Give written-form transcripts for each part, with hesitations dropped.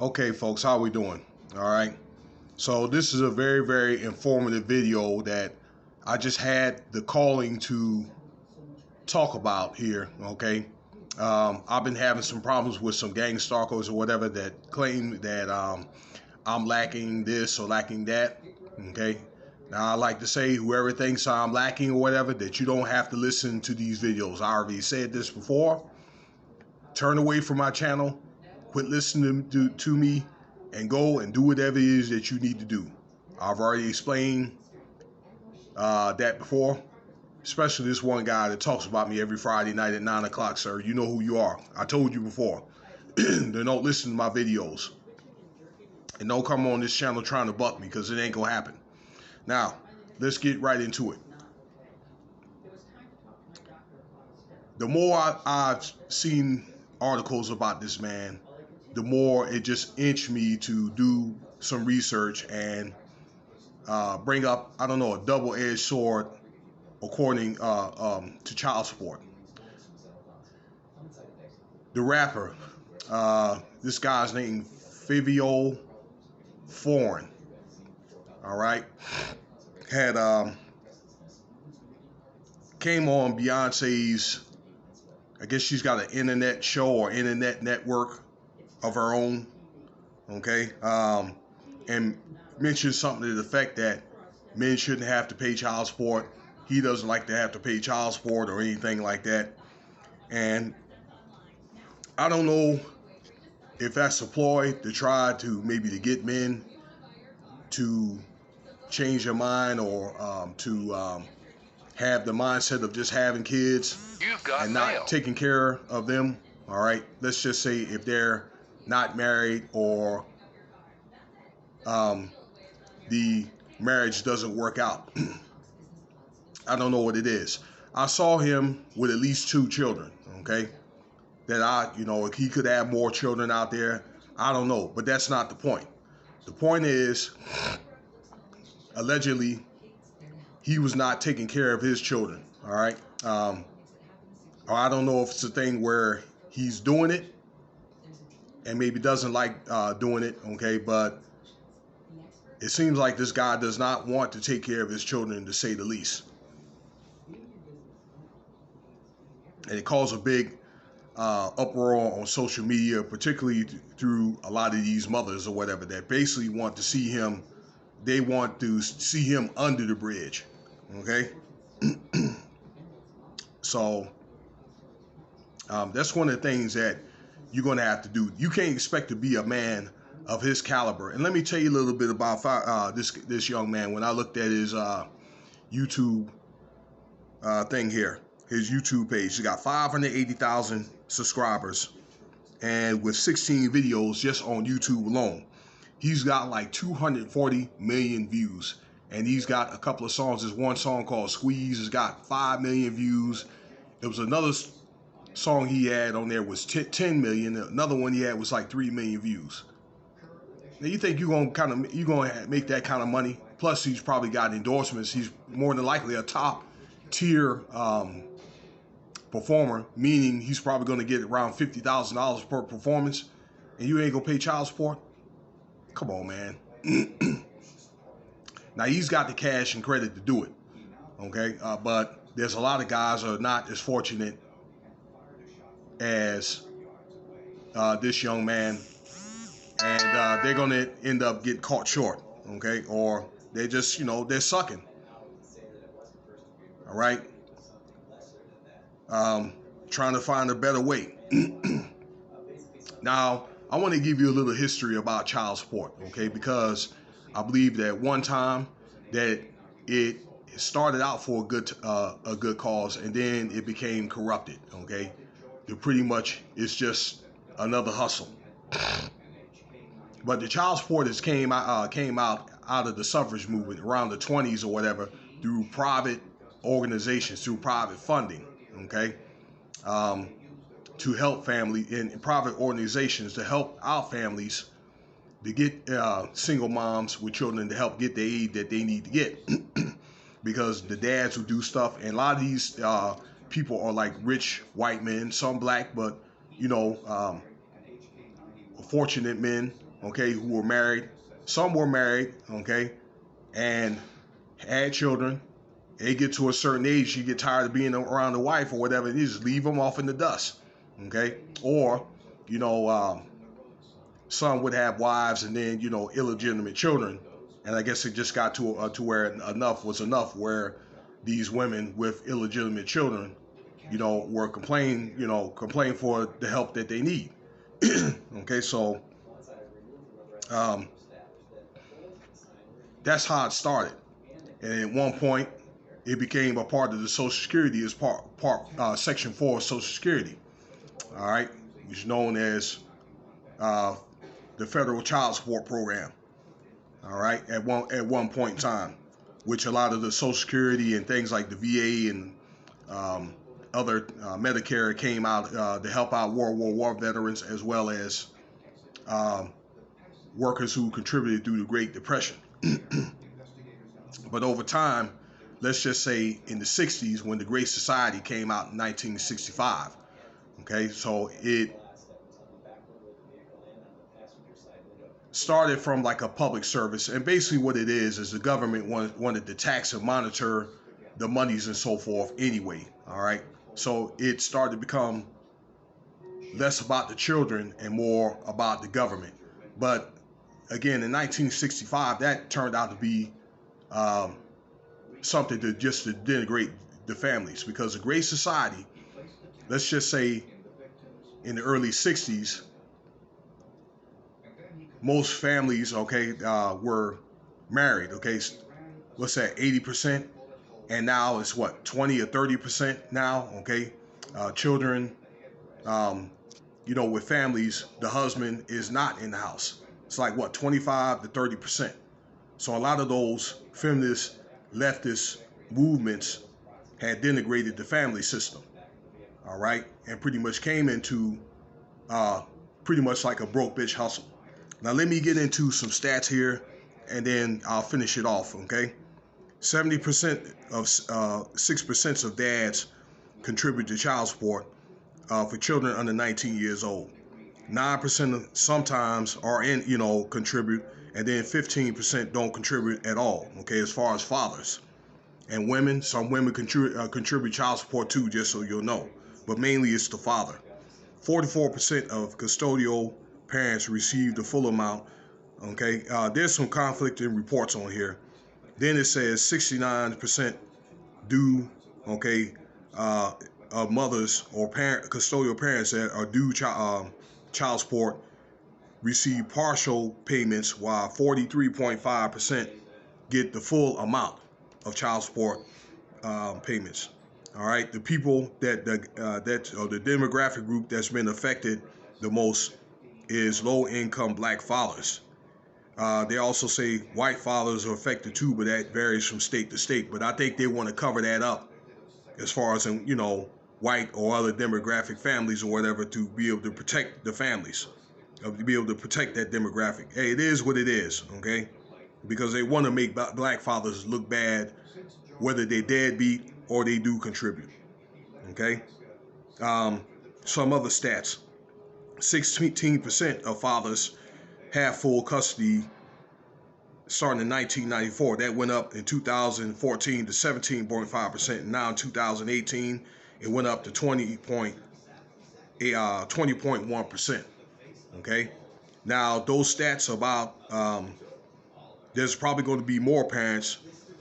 Okay, folks, how we doing? All right. So this is a very, very informative video that I just had the calling to talk about here. Okay. I've been having some problems with some gang stalkers or whatever that claim that I'm lacking this or lacking that. Okay. Now I like to say whoever thinks I'm lacking or whatever, that you don't have to listen to these videos. I already said this before. Turn away from my channel, quit listening to me, and go and do whatever it is that you need to do. I've already explained that before, especially this one guy that talks about me every Friday night at 9 o'clock, sir. You know who you are. I told you before. Then don't listen to my videos. And don't come on this channel trying to buck me, because it ain't going to happen. Now, let's get right into it. The more I've seen articles about this man, the more it just inched me to do some research and bring up, I don't know, a double-edged sword according to child support. The rapper, this guy's name FivioForeign, all right, had came on Beyonce's, I guess she's got an internet show or internet network of her own, okay, and mentioned something to the effect that men shouldn't have to pay child support. He doesn't like to have to pay child support or anything like that. And I don't know if that's a ploy to try to maybe to get men to change their mind or to have the mindset of just having kids and not taking care of them. All right, let's just say if they're not married or the marriage doesn't work out. I don't know what it is. I saw him with at least 2 children, okay? That he could have more children out there. I don't know, but that's not the point. The point is, allegedly, he was not taking care of his children, all right? Or I don't know if it's a thing where he's doing it and maybe doesn't like doing it, okay? But it seems like this guy does not want to take care of his children, to say the least. And it caused a big uproar on social media, particularly through a lot of these mothers or whatever that basically want to see him. They want to see him under the bridge, okay? So that's one of the things that you're going to have to do. You can't expect to be a man of his caliber. And let me tell you a little bit about this young man. When I looked at his YouTube thing here, his YouTube page, he got 580,000 subscribers, and with 16 videos just on YouTube alone, he's got like 240 million views. And he's got a couple of songs. There's one song called Squeeze. It's got 5 million views. It was another song he had on there was 10 million. Another one he had was like 3 million views. Now you think you're gonna make that kind of money? Plus he's probably got endorsements. He's more than likely a top tier performer, meaning he's probably gonna get around $50,000 per performance, and you ain't gonna pay child support? Come on, man. Now he's got the cash and credit to do it, okay? But there's a lot of guys who are not as fortunate as this young man, and they're gonna end up getting caught short, okay? Or they just, they're sucking. All right, trying to find a better way. Now, I want to give you a little history about child support, okay? Because I believe that one time that it started out for a good cause, and then it became corrupted, okay? It pretty much is just another hustle. But the child support came out of the suffrage movement around the 20s or whatever, through private organizations, through private funding, okay? To help family and private organizations to help our families to get single moms with children to help get the aid that they need to get. Because the dads who do stuff, and a lot of these people are like rich white men, some black, but fortunate men, okay, who were married. Some were married, okay, and had children. They get to a certain age, you get tired of being around the wife or whatever, you just leave them off in the dust, okay? Or, you know, some would have wives and then, you know, illegitimate children, and I guess it just got to where enough was enough, where these women with illegitimate children, you know, were complain for the help that they need. Okay, so um, that's how it started, and at one point, it became a part of the Social Security as Section 4 of Social Security. All right, which is known as uh, the Federal Child Support Program. All right, at one point in time, which a lot of the Social Security and things like the VA and other Medicare came out to help out World War veterans, as well as um, workers who contributed through the Great Depression. But over time, let's just say in the 60s, when the Great Society came out in 1965, okay, so it started from like a public service, and basically what it is the government wanted to tax and monitor the monies and so forth anyway. All right, so it started to become less about the children and more about the government. But again, in 1965, that turned out to be um, something to just to denigrate the families, because the Great Society, let's just say in the early 60s, most families, okay, were married, okay, what's that, 80%? And now it's what, 20 or 30% now, okay? Children, you know, with families, the husband is not in the house. It's like what, 25 to 30%. So a lot of those feminist, leftist movements had denigrated the family system, all right? And pretty much came into pretty much like a broke bitch hustle. Now let me get into some stats here, and then I'll finish it off, okay? 70% of 6% of dads contribute to child support for children under 19 years old. 9% sometimes are in, you know, contribute, and then 15% don't contribute at all, okay, as far as fathers. And women, some women contribute child support too, just so you'll know. But mainly it's the father. 44% of custodial parents receive the full amount, okay? There's some conflicting reports on here. Then it says 69% do, okay, of mothers or custodial parents that are due child support receive partial payments, while 43.5% get the full amount of child support payments. All right, the people that the demographic group that's been affected the most is low-income black fathers. They also say white fathers are affected too, but that varies from state to state. But I think they want to cover that up as far as, you know, white or other demographic families or whatever, to be able to protect the families, to be able to protect that demographic. Hey, it is what it is, okay? Because they want to make black fathers look bad, whether they deadbeat or they do contribute, okay? Some other stats. 16% of fathers have full custody starting in 1994. That went up in 2014 to 17.5%. Now in 2018, it went up to 20.1%. Okay. Now those stats about there's probably going to be more parents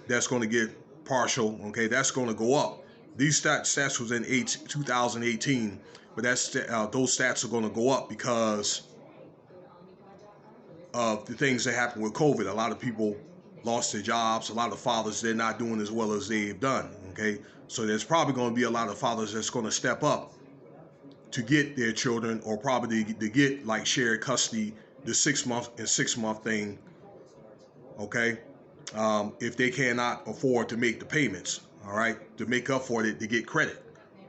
that's going to get partial. Okay, that's going to go up. These stats was in 2018, but those stats are going to go up because of the things that happened with COVID. A lot of people lost their jobs. A lot of fathers, they're not doing as well as they've done, okay? So there's probably going to be a lot of fathers that's going to step up to get their children, or probably to get like shared custody, the 6-month thing, okay? If they cannot afford to make the payments, all right, to make up for it, to get credit.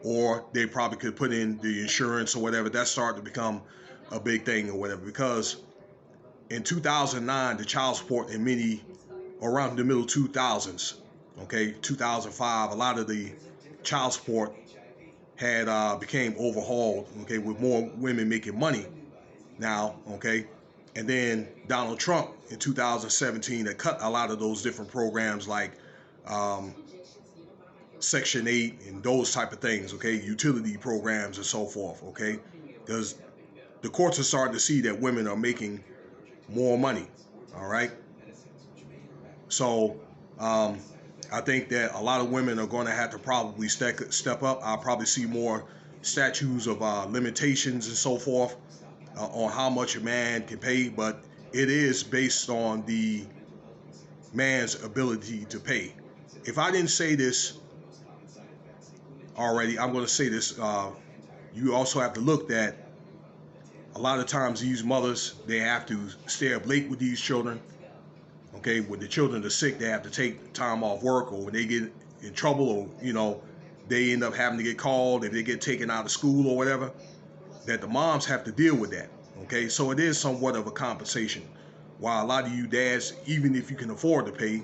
Or they probably could put in the insurance or whatever. That's starting to become a big thing or whatever, because in 2009, the child support in around the middle 2000s, okay, 2005, a lot of the child support had became overhauled, okay, with more women making money now, okay. And then Donald Trump in 2017 that cut a lot of those different programs like Section 8 and those type of things, okay, utility programs and so forth, okay, because the courts are starting to see that women are making more money, all right. So I think that a lot of women are going to have to probably step up. I'll probably see more statutes of limitations and so forth on how much a man can pay, but it is based on the man's ability to pay. If I didn't say this already, I'm going to say this. You also have to look that a lot of times these mothers, they have to stay up late with these children. Okay, when the children are sick, they have to take time off work, or when they get in trouble, or they end up having to get called if they get taken out of school or whatever, that the moms have to deal with that. Okay, so it is somewhat of a compensation. While a lot of you dads, even if you can afford to pay,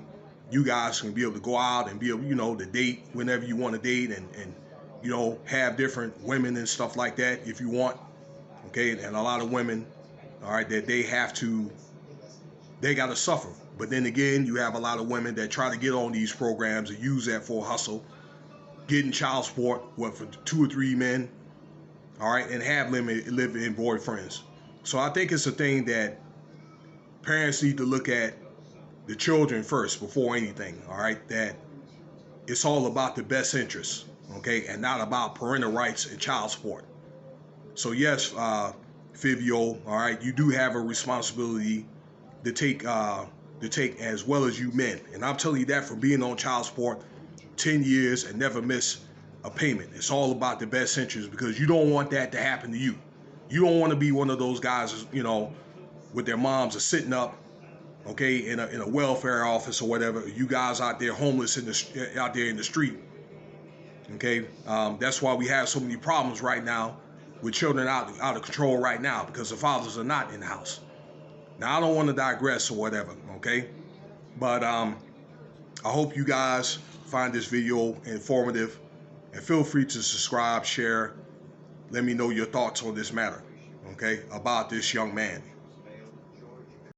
you guys can be able to go out and be able, to date whenever you want to date, and have different women and stuff like that if you want. Okay, and a lot of women, all right, that they got to suffer. But then again, you have a lot of women that try to get on these programs and use that for a hustle, getting child support, for 2 or 3 men, all right, and have live-in boyfriends. So I think it's a thing that parents need to look at the children first before anything, all right, that it's all about the best interests, okay, and not about parental rights and child support. So yes, Fivio, all right, you do have a responsibility to take as well as you men. And I'm telling you that from being on child support 10 years and never miss a payment. It's all about the best interest, because you don't want that to happen to you. You don't want to be one of those guys, with their moms are sitting up, okay, in a welfare office or whatever. You guys out there homeless out there in the street. Okay, that's why we have so many problems right now with children out of control right now, because the fathers are not in the house. Now, I don't want to digress or whatever, okay? But I hope you guys find this video informative, and feel free to subscribe, share. Let me know your thoughts on this matter, okay, about this young man.